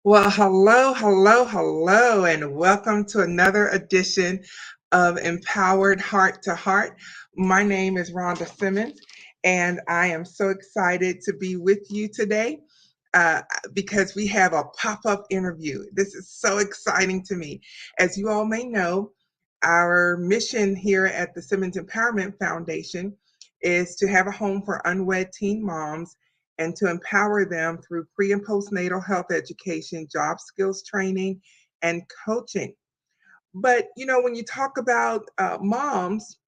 Well, hello, hello, hello, and welcome to another edition of Empowered Heart to Heart. My name is Rhonda Simmons, and I am so excited to be with you today uh, because we have a pop up interview. This is so exciting to me. As you all may know, our mission here at the Simmons Empowerment Foundation is to have a home for unwed teen moms and to empower them through pre and postnatal health education, job skills training, and coaching. But when you talk about moms,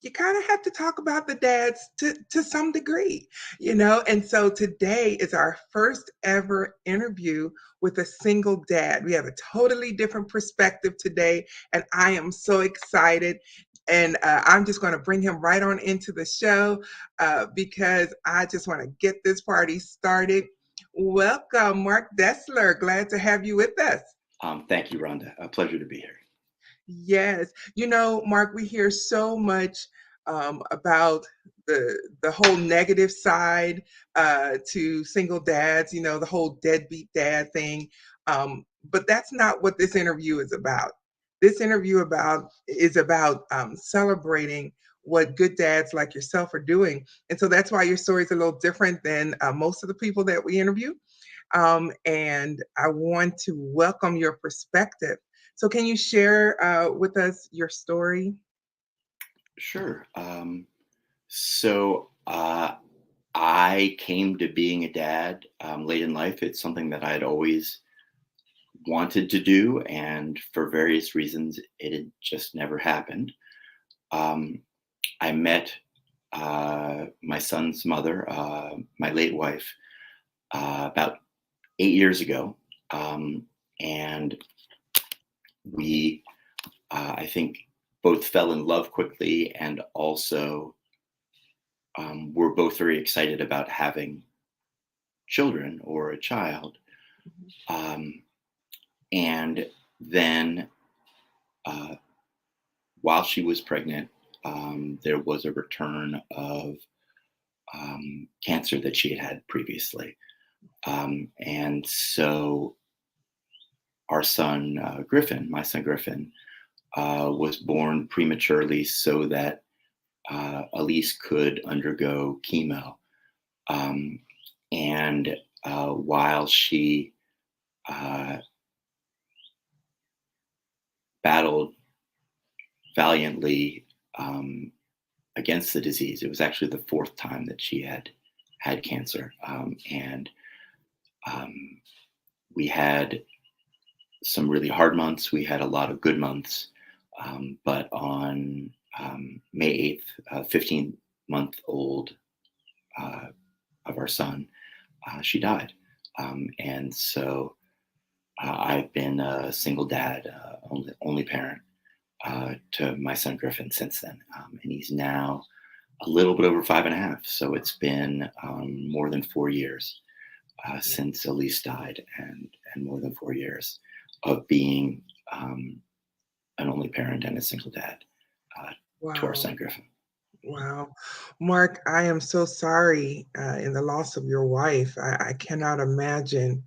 you kind of have to talk about the dads to some degree. And so today is our first ever interview with a single dad. We have a totally different perspective today, and I am so excited. And I'm just going to bring him right on into the show because I just want to get this party started. Welcome, Mark Destler. Glad to have you with us. Thank you, Rhonda. A pleasure to be here. Yes. Mark, we hear so much about the whole negative side to single dads, the whole deadbeat dad thing. But that's not what this interview is about. This interview is about celebrating what good dads like yourself are doing. And so that's why your story is a little different than most of the people that we interview. And I want to welcome your perspective. So, can you share with us your story? Sure. I came to being a dad late in life. It's something that I had always wanted to do, and for various reasons, it had just never happened. Um, I met my son's mother, my late wife, about 8 years ago, and we, I think, both fell in love quickly, and also we're both very excited about having children or a child. Um, and then uh, while she was pregnant, there was a return of cancer that she had had previously. And so our son, Griffin, my son Griffin, was born prematurely so that Elise could undergo chemo. Um, and while she battled valiantly against the disease, it was actually the fourth time that she had had cancer. And we had some really hard months. We had a lot of good months. But on May 8th, 15-month-old of our son, she died. And so I've been a single dad, only parent to my son Griffin since then. And he's now a little bit over 5.5. So it's been more than 4 years since Elise died, and more than 4 years of being an only parent and a single dad to our Wow. son Griffin. Wow. Mark, I am so sorry in the loss of your wife. I cannot imagine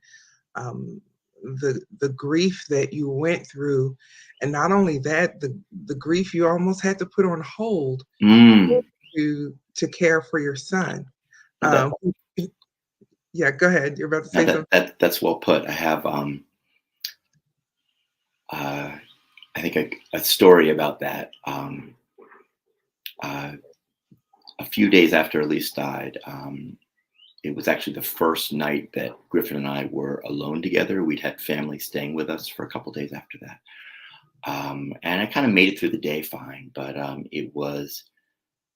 um, the grief that you went through. And not only that, the grief you almost had to put on hold Mm. to care for your son. That, Um, yeah, go ahead. You're about to now say something. that's well put. I have uh, I think a story about that. Uh, a few days after Elise died, it was actually the first night that Griffin and I were alone together. We'd had family staying with us for a couple days after that. And I kind of made it through the day fine, but it was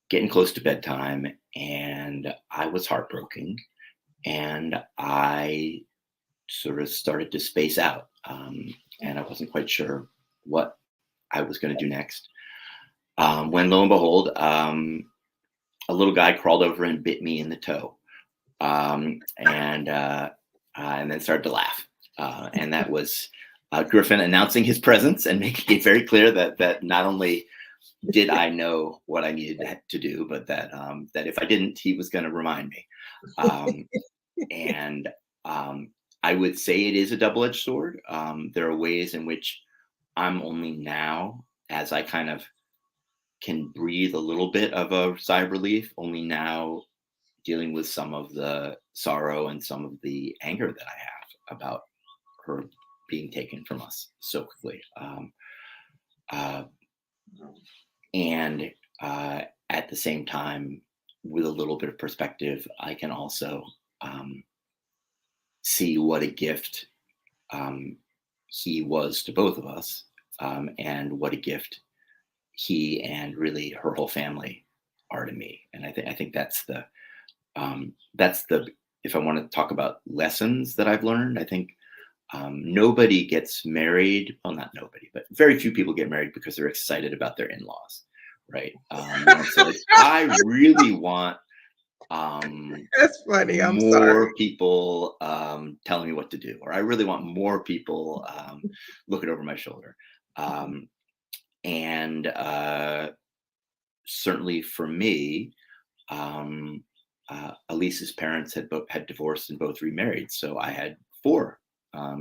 getting close to bedtime, and I was heartbroken, and I sort of started to space out, and I wasn't quite sure what I was going to do next. When lo and behold, a little guy crawled over and bit me in the toe, and then started to laugh. And that was Griffin announcing his presence and making it very clear that not only did I know what I needed to do, but that if I didn't, he was going to remind me. And I would say it is a double-edged sword. There are ways in which I'm only now, as I kind of can breathe a little bit of a sigh of relief, only now dealing with some of the sorrow and some of the anger that I have about her being taken from us so quickly. Uh, and at the same time, with a little bit of perspective, I can also um, see what a gift um, he was to both of us, and what a gift he and really her whole family are to me. And I think that's the if I want to talk about lessons that I've learned, I think nobody gets married. Well, not nobody, but very few people get married because they're excited about their in-laws, right? So like, I really want That's funny. I'm sorry. more people telling me what to do, or I really want more people looking over my shoulder. Um, and certainly for me, um, Elise's parents had divorced and both remarried, so I had four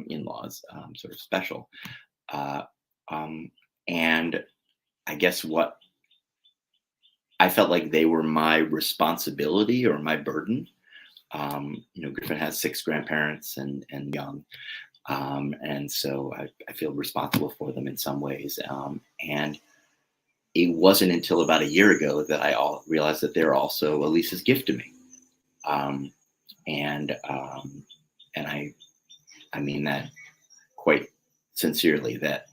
in-laws, sort of special. Uh, um, and I guess what I felt like they were my responsibility or my burden. Griffin has six grandparents and young, and so I feel responsible for them in some ways. And it wasn't until about a year ago that I realized that they're also Elisa's gift to me. Um, and um, and I mean that quite sincerely. That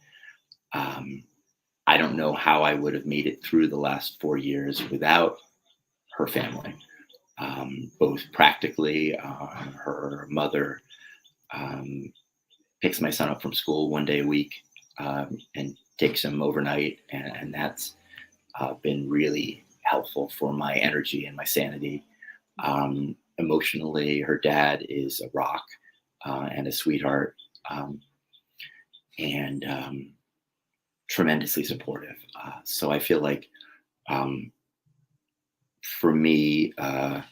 I don't know how I would have made it through the last 4 years without her family, both practically. Her mother um, picks my son up from school one day a week and takes him overnight, and that's been really helpful for my energy and my sanity. Emotionally, her dad is a rock and a sweetheart, and tremendously supportive. So I feel like um, for me, I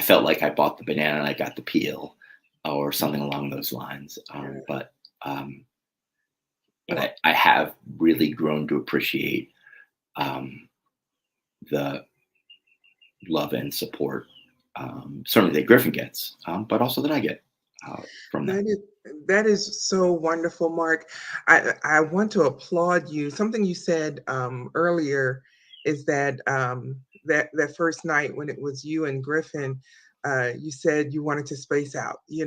felt like I bought the banana and I got the peel, or something along those lines. Um, but Well, I have really grown to appreciate um, the love and support, certainly that Griffin gets, but also that I get from them. that is that is so wonderful, Mark. I want to applaud you. Something you said earlier is that that first night when it was you and Griffin, you said you wanted to space out. You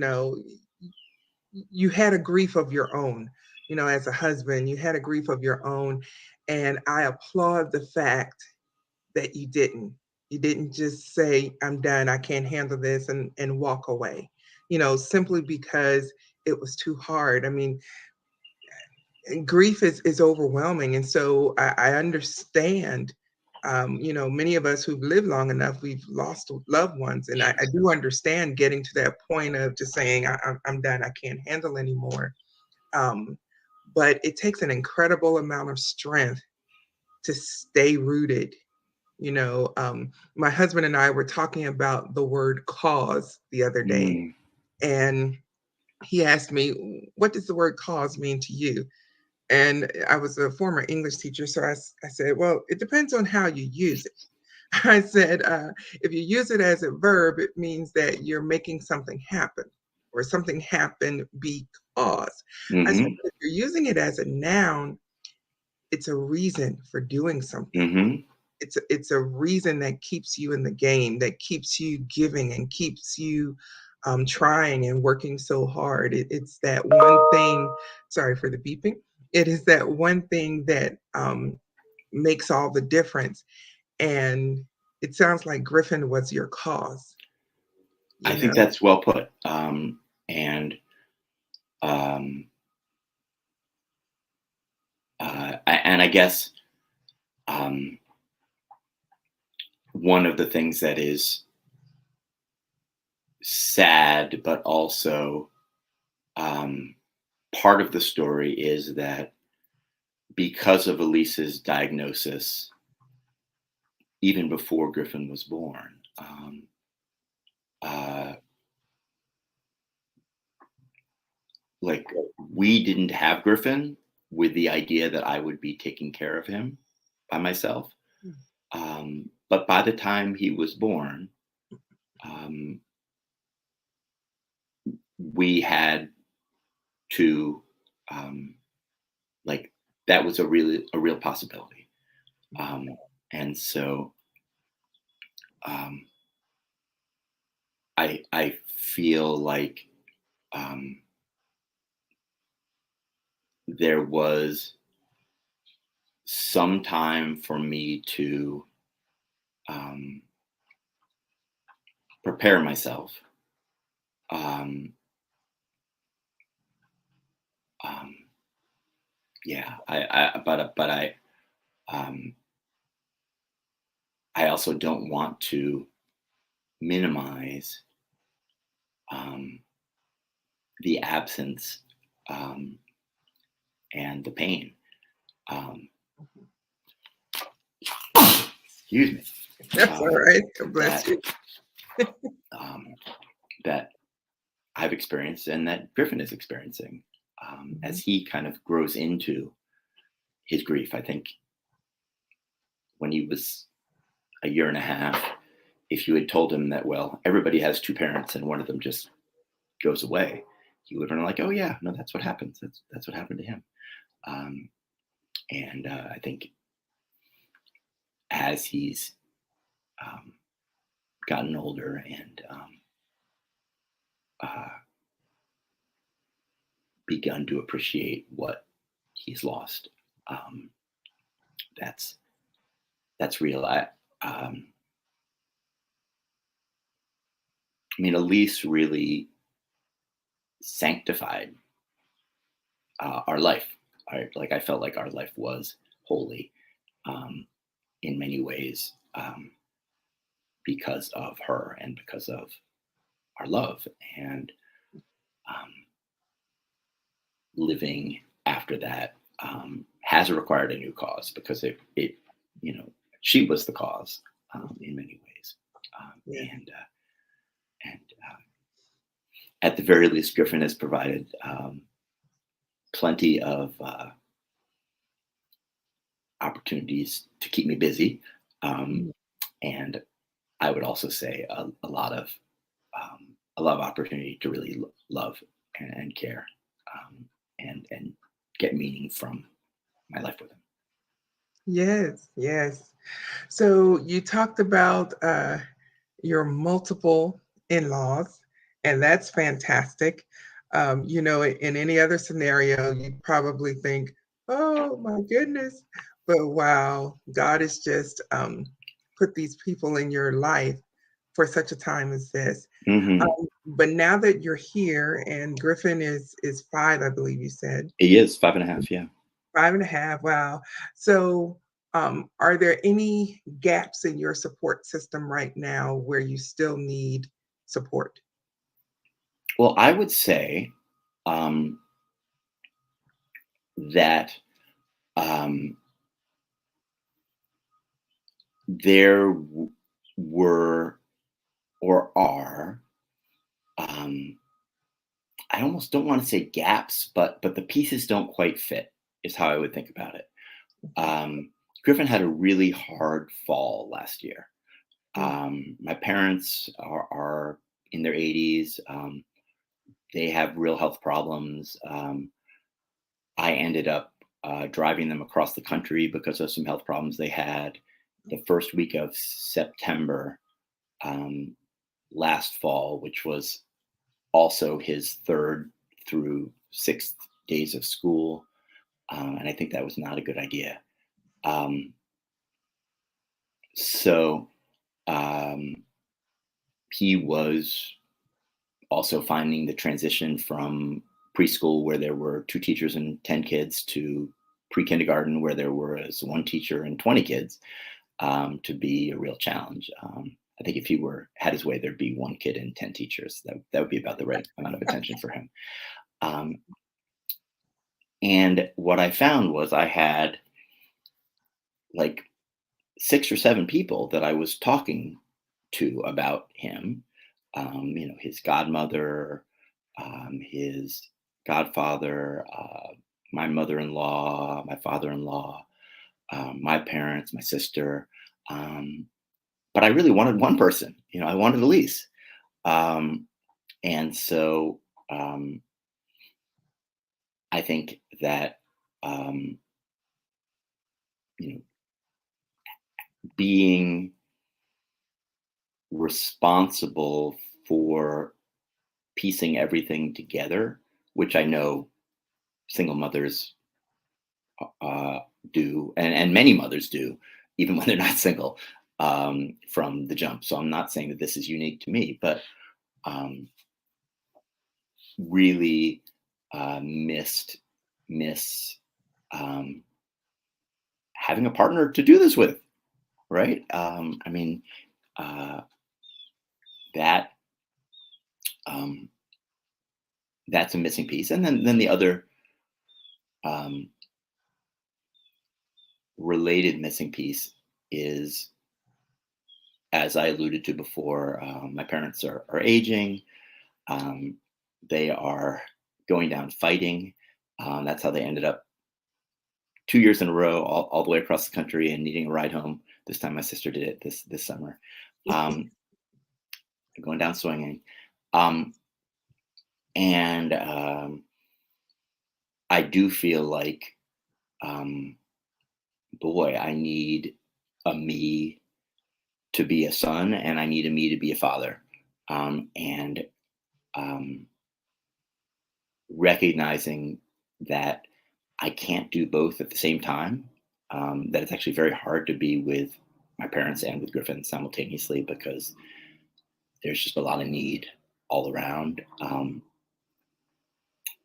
had a grief of your own. As a husband, you had a grief of your own, and I applaud the fact that you didn't. You didn't just say, I'm done, I can't handle this, and walk away, simply because it was too hard. I mean, grief is overwhelming. And so I understand, many of us who've lived long enough, we've lost loved ones. And I do understand getting to that point of just saying, I'm done, I can't handle anymore. Um, but it takes an incredible amount of strength to stay rooted. My husband and I were talking about the word cause the other day, Mm, and he asked me, "What does the word cause mean to you?" And I was a former English teacher, so I said, "Well, it depends on how you use it." I said, if you use it as a verb, it means that you're making something happen, or something happened because. I said, hmm if you're using it as a noun, it's a reason for doing something. hmm It's a reason that keeps you in the game, that keeps you giving and keeps you trying and working so hard. It's that one thing. Sorry for the beeping. It is that one thing that makes all the difference. And it sounds like Griffin was your cause. I You think know, that's well put. And um, and I guess um, one of the things that is sad, but also um, part of the story, is that because of Elisa's diagnosis, even before Griffin was born, like we didn't have Griffin with the idea that I would be taking care of him by myself. But by the time he was born, um, we had to um, like that was a real possibility. Um, and so um, I feel like um, there was some time for me to um, prepare myself. Um, um, yeah, um, I also don't want to minimize um, the absence um, and the pain. Um, excuse me. That's all Um, right. God bless that you. um, that I've experienced and that Griffin is experiencing as Mhm. he kind of grows into his grief. I think when he was a year and a half, if you had told him that, well, everybody has two parents and one of them just goes away, he would have been like, oh yeah, no, that's what happens. That's what happened to him. Um, and I think as he's um, gotten older and uh, begun to appreciate what he's lost, um, that's real. I mean, Elise really sanctified our life. Like I felt like our life was holy um, in many ways because of her and because of our love and um, living after that has required a new cause because it you know she was the cause in many ways Yeah. and at the very least Griffin has provided plenty of opportunities to keep me busy. Um, Mhm. and I would also say a lot of opportunity to really love and care and get meaning from my life with him. Yes, yes. So you talked about your multiple in-laws, and that's fantastic. In any other scenario, you'd probably think, "Oh my goodness," but wow, God has just put these people in your life for such a time as this. Hmm. But now that you're here, and Griffin is 5, I believe you said. He is 5.5. Yeah. 5.5, wow. So, are there any gaps in your support system right now where you still need support? Well, I would say um, that um, there were or are. Um, I almost don't want to say gaps, but the pieces don't quite fit. Is how I would think about it. Griffin had a really hard fall last year. Mm, My parents are in their 80s. They have real health problems. I ended up driving them across the country because of some health problems they had. The first week of September um, last fall, which was also his third through sixth days of school. And I think that was not a good idea. Um, so um, he was also finding the transition from preschool, where there were two teachers and 10 kids, to pre kindergarten, where there was one teacher and 20 kids, to be a real challenge. I think if he had his way, there'd be one kid and 10 teachers. That would be about the right amount of attention for him. Um, and what I found was I had like 6 or 7 people that I was talking to about him. His godmother, his godfather, my mother-in-law, my father-in-law, my parents, my sister. Um, but I really wanted one person. I wanted Elise. Um, and so I think that um, you know, being responsible for piecing everything together, which I know single mothers uh, do, and many mothers do, even when they're not single, from the jump. So I'm not saying that this is unique to me, but um, really miss um, having a partner to do this with, right? I mean, uh, that um, that's a missing piece, and then the other um, related missing piece is, as I alluded to before, my parents are aging. Um, they are going down fighting. That's how they ended up 2 years in a row, all the way across the country, and needing a ride home. This time, my sister did it this summer. Um, Going down swinging, um, and I do feel like, um, boy, I need a me to be a son, and I need a me to be a father. And um, recognizing that I can't do both at the same time. That it's actually very hard to be with my parents and with Griffin simultaneously, because there's just a lot of need all around.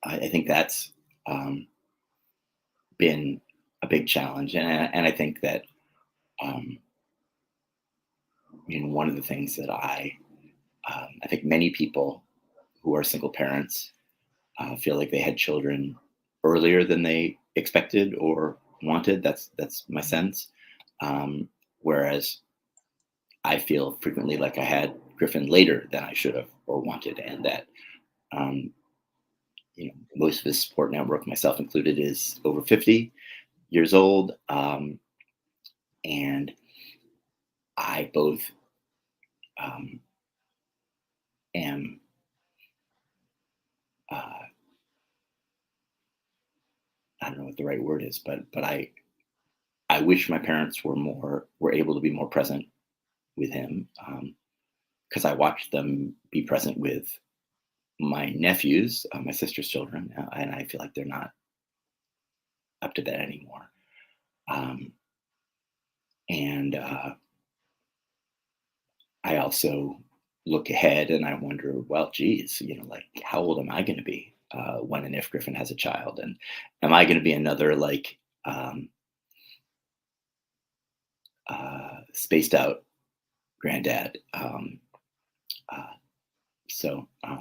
I think that's um, been a big challenge, and I think that um, one of the things that I think many people who are single parents feel like they had children earlier than they expected or wanted. That's my sense. Um, Whereas I feel frequently like I had Griffin later than I should have or wanted, and that um, most of his support network, myself included, is over 50 years old, and I both um, am. Uh, I don't know what the right word is, but I wish my parents were able to be more present with him, because I watched them be present with my nephews, my sister's children, and I feel like they're not up to that anymore. Um, and I also look ahead and I wonder, well, geez, like, how old am I going to be when and if Griffin has a child, and am I going to be another, like, um, spaced out granddad? Uh,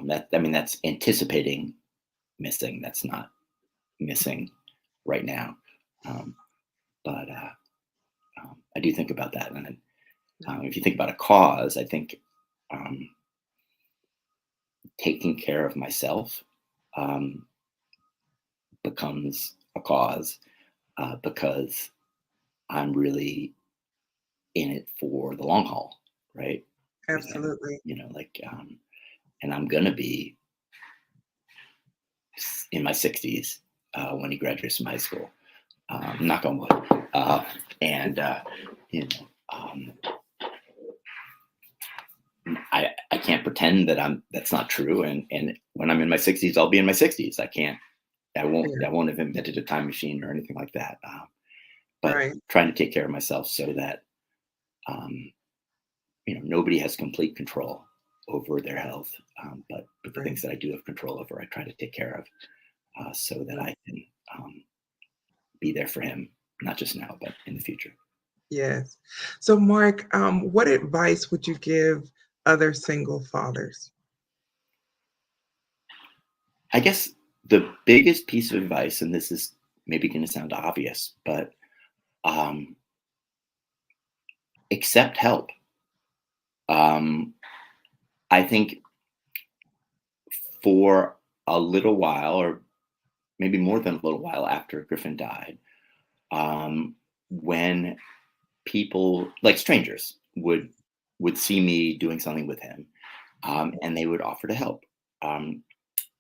that, I mean, that's anticipating missing. That's not missing right now. Um, but I do think about that, and if you think about a cause, I think um, taking care of myself um, becomes a cause, because I'm really in it for the long haul, right? Because Absolutely. like, and I'm gonna be in my 60s when he graduates from high school. Knock on wood. And you know, um, I can't pretend that that's not true. And when I'm in my 60s, I'll be in my 60s. I can't. Yeah. I won't have invented a time machine or anything like that. But Right. trying to take care of myself so that um, nobody has complete control over their health. But the Right. things that I do have control over, I try to take care of, so that Right. I can be there for him, not just now, but in the future. Yes. So, Mark, what advice would you give other single fathers? I guess the biggest piece of advice, and this is maybe going to sound obvious, but um, accept help. Um, I think for a little while, or maybe more than a little while after Griffin died, um, when people like strangers would see me doing something with him, and they would offer to help. Um,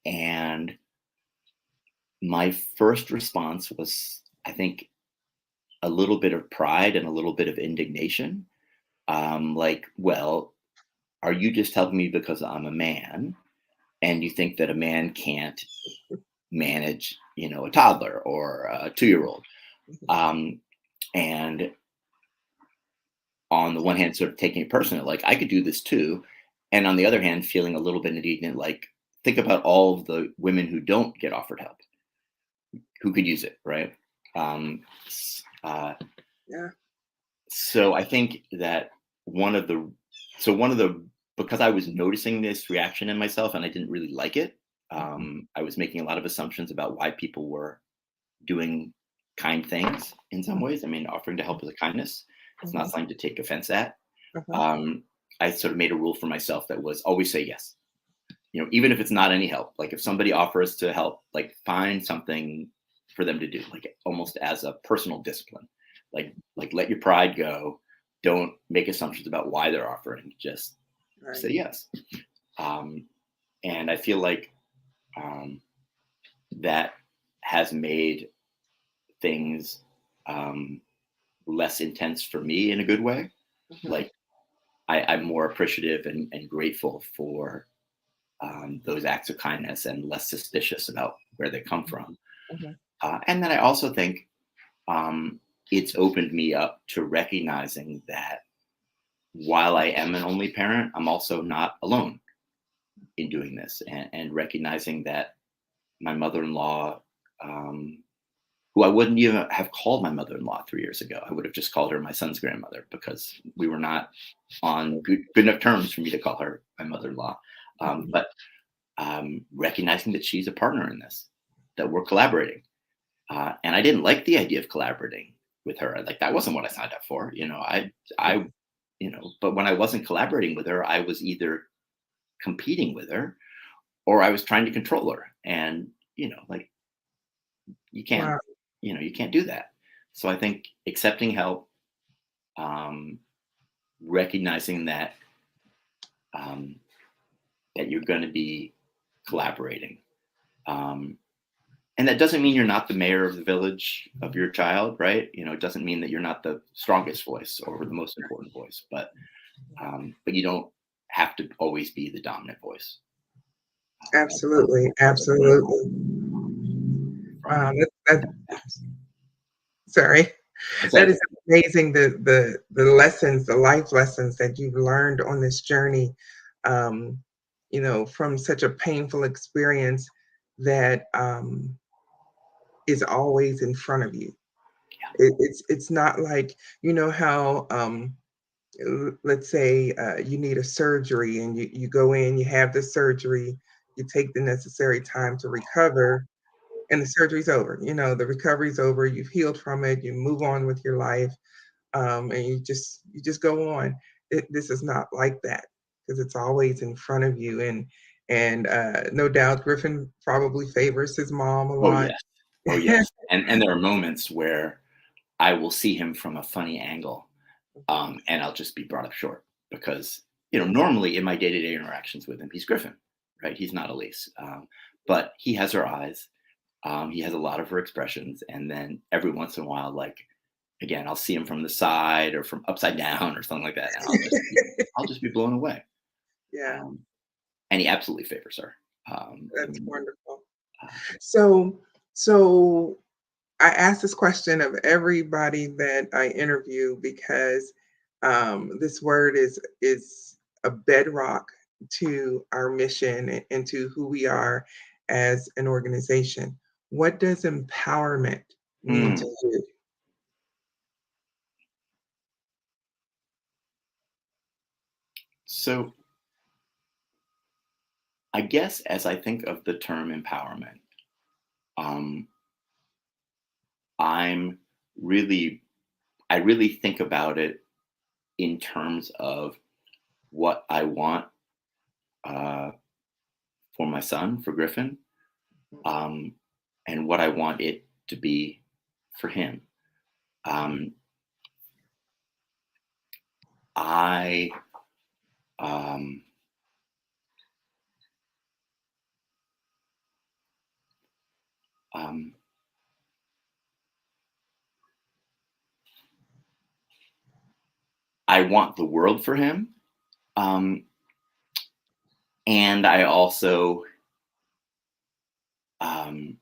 and my first response was, I think, a little bit of pride and a little bit of indignation. Like, well, are you just helping me because I'm a man, and you think that a man can't manage, a toddler or a 2-year old? Um, and on the one hand, sort of taking it personally, like I could do this too. And on the other hand, feeling a little bit indignant, like think about all of the women who don't get offered help, who could use it, right? Um, s- uh, Yeah. so I think that one of the, one of the, because I was noticing this reaction in myself and I didn't really like it, Mhm. I was making a lot of assumptions about why people were doing kind things in some ways. I mean, offering to help is a kindness. It's not Mhm. something to take offense at. Uh-huh. um, I sort of made a rule for myself that was always say yes. Even if it's not any help, like if somebody offers to help, like find something for them to do, like almost as a personal discipline. Like let your pride go. Don't make assumptions about why they're offering. Just Right. say yes. Um, and I feel like um, that has made things um, less intense for me in a good way. Mhm. Like I'm more appreciative and grateful for those acts of kindness and less suspicious about where they come from. Mhm. And then I also think um, it's opened me up to recognizing that while I am an only parent, I'm also not alone in doing this, and recognizing that my mother-in-law, um, who I wouldn't even have called my mother-in-law 3 years ago, I would have just called her my son's grandmother because we were not on good enough terms for me to call her my mother-in-law. Mhm. But recognizing that she's a partner in this, that we're collaborating. And I didn't like the idea of collaborating with her. Like that wasn't what I signed up for. I, but when I wasn't collaborating with her, I was either competing with her or I was trying to control her. And, like you can't, Wow. you can't do that. So I think accepting help, um, recognizing um, that you're going to be collaborating. Um, and that doesn't mean you're not the mayor of the village of your child, right? It doesn't mean that you're not the strongest voice or the most important voice, but you don't have to always be the dominant voice. Absolutely. That's what I learned Absolutely. from. Sorry. I That said, is amazing. The lessons, the life lessons that you've learned on this journey, um, from such a painful experience that is always in front of you. It's not like how let's say you need a surgery and you go in, you have the surgery, you take the necessary time to recover, and the surgery's over. The recovery's over. You've healed from it. You move on with your life, and you just go on. This is not like that because it's always in front of you, and no doubt Griffin probably favors his mom a oh lot. yes, oh yes, and there are moments where I will see him from a funny angle, and I'll just be brought up short because normally in my day-to-day interactions with him, he's Griffin, right? He's not Elise, but he has her eyes. He has a lot of her expressions, and then every once in a while, like again, I'll see him from the side or from upside down or something like that, and I'll just be blown away. Yeah, Um, and he absolutely favors her. I that's mean, wonderful. uh, So I ask this question of everybody that I interview because this word is a bedrock to our mission and to who we are as an organization. What does empowerment mean to mm, you? so I guess as I think of the term empowerment, um, I'm really, I really think about it in terms of what I want uh, for my son, for Griffin. Um, and what I want it to be for him. Um, I um, um, I want the world for him, um, and I also um,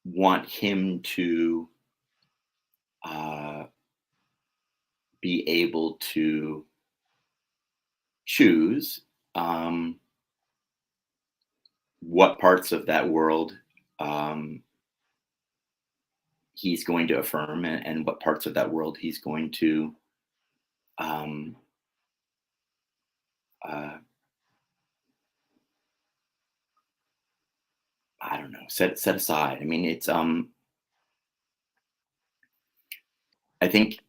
want him to uh, be able to choose um, what parts of that world um, he's going to affirm, and what parts of that world he's going to um, uh, I don't know, set aside. I mean, it's I think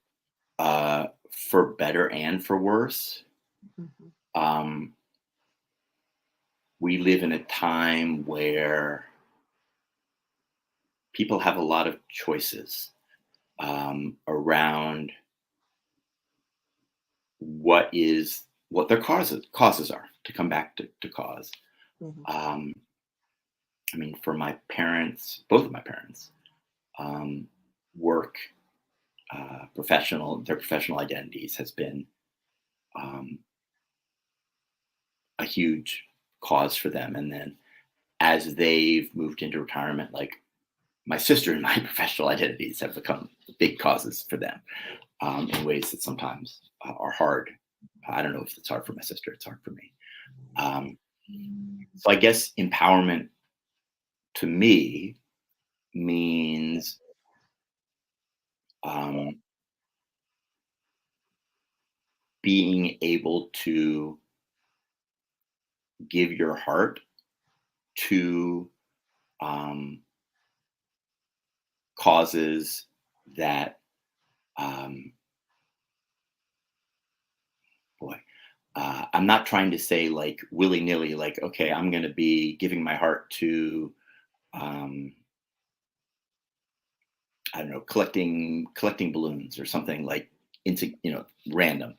for better and for worse, Mhm. um, we live in a time where people have a lot of choices around what their causes are, to come back to cause. Mhm. Um, I mean, for my parents, both of my parents, um, work, their professional identities has been um, a huge cause for them. And then as they've moved into retirement, like my sister and my professional identities have become big causes for them in ways that sometimes are hard. I don't know if it's hard for my sister, it's hard for me. Um, so I guess empowerment to me means um, being able to give your heart to um, causes that, um, boy, I'm not trying to say like willy nilly, like, okay, I'm going to be giving my heart to, um, I don't know, collecting balloons or something like into, random.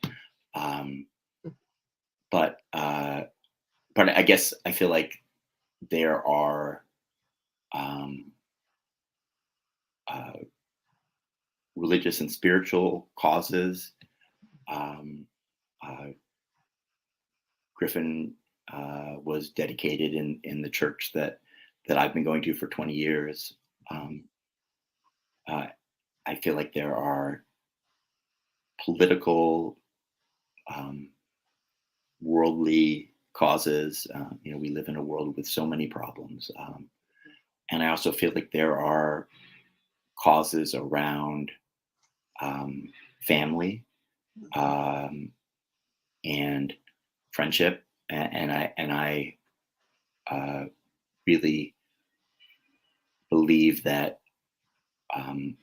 Um, but, uh, but I guess I feel like there are, um, uh, religious and spiritual causes. Um, uh, Griffin was dedicated in the church that I've been going to for 20 years. Um, uh, I feel like there are political, um, worldly causes. We live in a world with so many problems, and I also feel like there are causes around um, family um, and friendship, and I uh, really believe that um,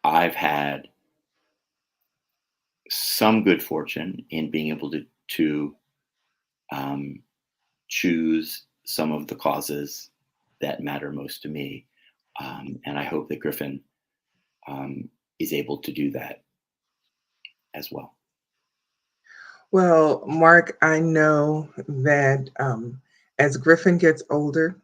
I've had some good fortune in being able to um, choose some of the causes that matter most to me, and I hope that Griffin um, is able to do that as well. Well, Mark, I know that as Griffin gets older,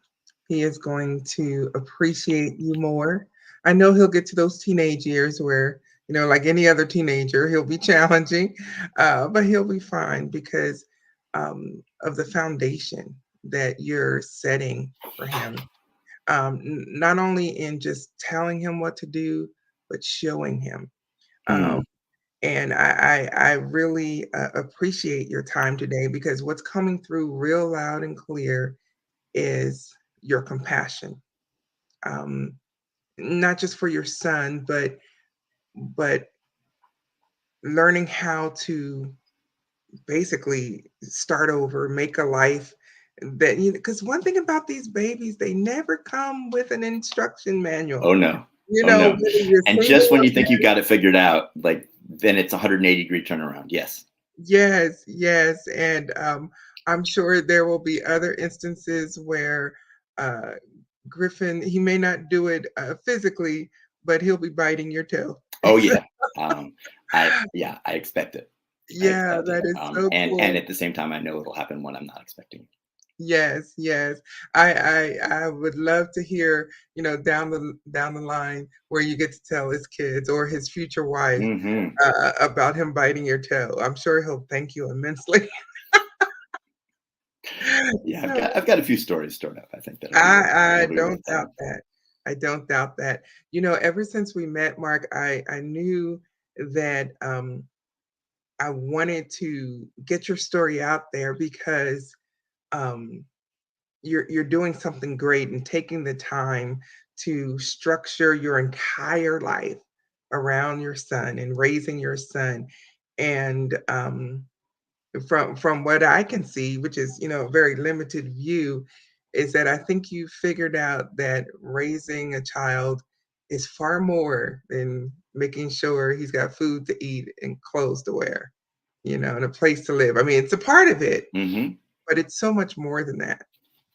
he is going to appreciate you more. I know he'll get to those teenage years where, like any other teenager, he'll be challenging, but he'll be fine because of the foundation that you're setting for him. Not only in just telling him what to do, but showing him. Um, Mm, and I really appreciate your time today because what's coming through real loud and clear is your compassion, um, not just for your son, but learning how to basically start over, make a life that because one thing about these babies, they never come with an instruction manual. oh no, oh no! Whether you're And single just when or you think you got it figured out, like then it's a 180-degree turnaround. Yes. yes, yes, and I'm sure there will be other instances where uh, Griffin, he may not do it physically, but he'll be biting your toe. Oh yeah. Um, I expect it. I Yeah, expect it. that is so And cool. at the same time, I know it'll happen when I'm not expecting it. Yes, yes. I would love to hear, down the line where you get to tell his kids or his future wife Hmm. about him biting your toe. I'm sure he'll thank you immensely. Yeah, So I've got a few stories stored up. I think I that'll be don't worth doubt telling. that. I don't doubt that. Ever since we met, Mark, I knew that I wanted to get your story out there because um, you're doing something great and taking the time to structure your entire life around your son and raising your son. And from what I can see, which is a very limited view, is that I think you figured out that raising a child is far more than making sure he's got food to eat and clothes to wear, and a place to live. I mean, it's a part of it, Hmm. but it's so much more than that.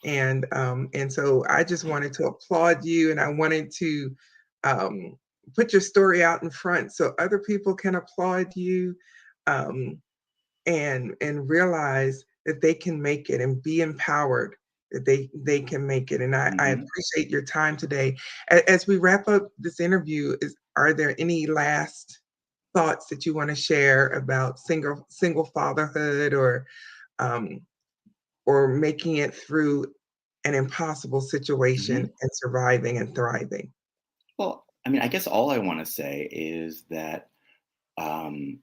And so I just wanted to applaud you, and I wanted to um, put your story out in front so other people can applaud you. Um, and realize that they can make it and be empowered that they can make it. And I Hmm. appreciate your time today. As we wrap up this interview, are there any last thoughts that you want to share about single fatherhood um, or making it through an impossible situation Hmm. and surviving and thriving? Well, I mean, I guess all I want to say is that um,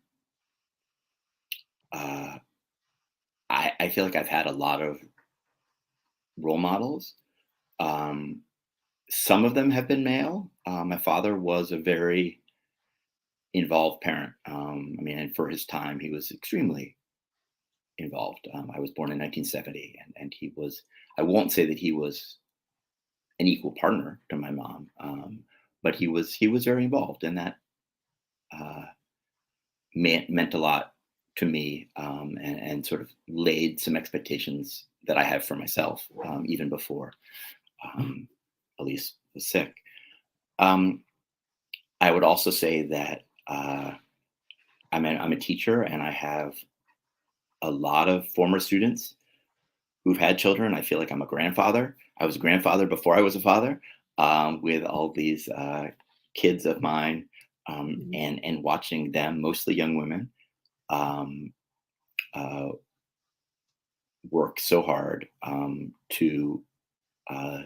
uh, I feel like I've had a lot of role models. Um, some of them have been male. My father was a very involved parent. I mean, and for his time, he was extremely involved. I was born in 1970, and he was. I won't say that he was an equal partner to my mom, but he was very involved, and that uh, meant a lot to me, and sort of laid some expectations that I have for myself, even before Elise was sick. Um, I would also say that I'm a teacher, and I have a lot of former students who've had children. I feel like I'm a grandfather. I was a grandfather before I was a father, with all these kids of mine, Mhm. and watching them, mostly young women, um, uh, work so hard to uh,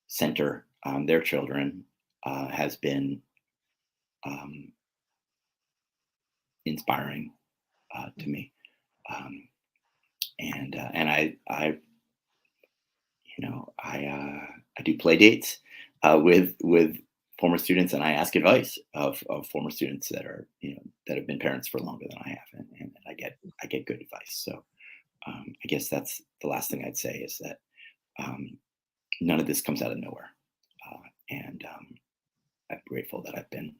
center their children, has been um, inspiring to me. Um, and I do play dates with former students, and I ask advice of former students that have been parents for longer than I have, and I get good advice. So I guess that's the last thing I'd say is that um, none of this comes out of nowhere, and I'm grateful that I've been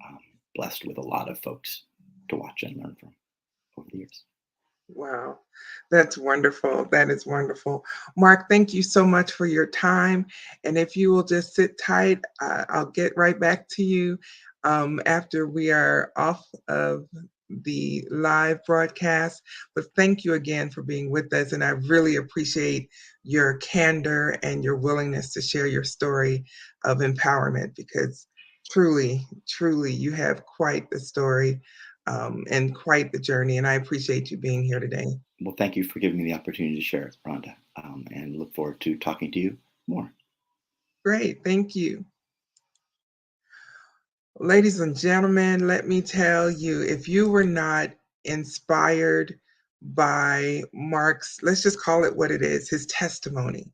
um, blessed with a lot of folks to watch and learn from over the years. Wow, that's wonderful. That is wonderful. Mark, thank you so much for your time. And if you will just sit tight, I'll get right back to you after we are off of the live broadcast. But thank you again for being with us. And I really appreciate your candor and your willingness to share your story of empowerment because truly, truly, you have quite the story and quite the journey. And I appreciate you being here today. Well, thank you for giving me the opportunity to share it, Rhonda, and look forward to talking to you more. Great. Thank you. Ladies and gentlemen, let me tell you if you were not inspired by Mark's, let's just call it what it is, his testimony.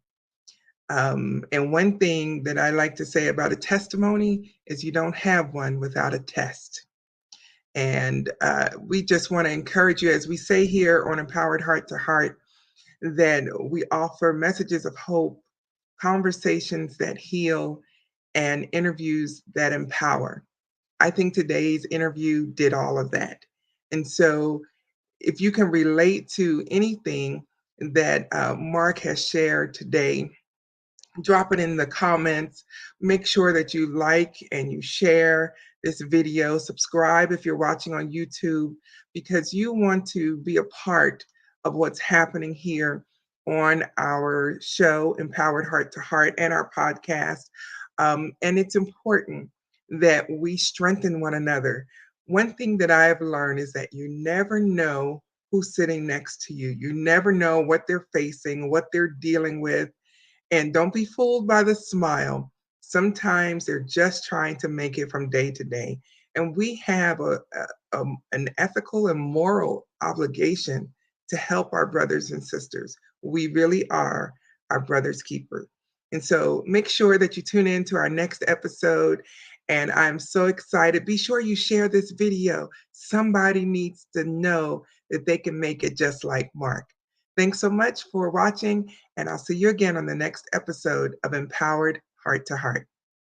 And one thing that I like to say about a testimony is you don't have one without a test. And we just want to encourage you, as we say here on Empowered Heart to Heart, that we offer messages of hope, conversations that heal, and interviews that empower. I think today's interview did all of that. And so, if you can relate to anything that Mark has shared today, drop it in the comments. Make sure that you like and you share this video. Subscribe if you're watching on YouTube, because you want to be a part of what's happening here on our show, Empowered Heart to Heart, and our podcast. And it's important that we strengthen one another. One thing that I have learned is that you never know who's sitting next to you. You never know what they're facing, what they're dealing with, and don't be fooled by the smile. Sometimes they're just trying to make it from day to day. And we have an ethical and moral obligation to help our brothers and sisters. We really are our brother's keeper. And so make sure that you tune in to our next episode. And I'm so excited. Be sure you share this video. Somebody needs to know that they can make it just like Mark. Thanks so much for watching, and I'll see you again on the next episode of Empowered Heart to Heart.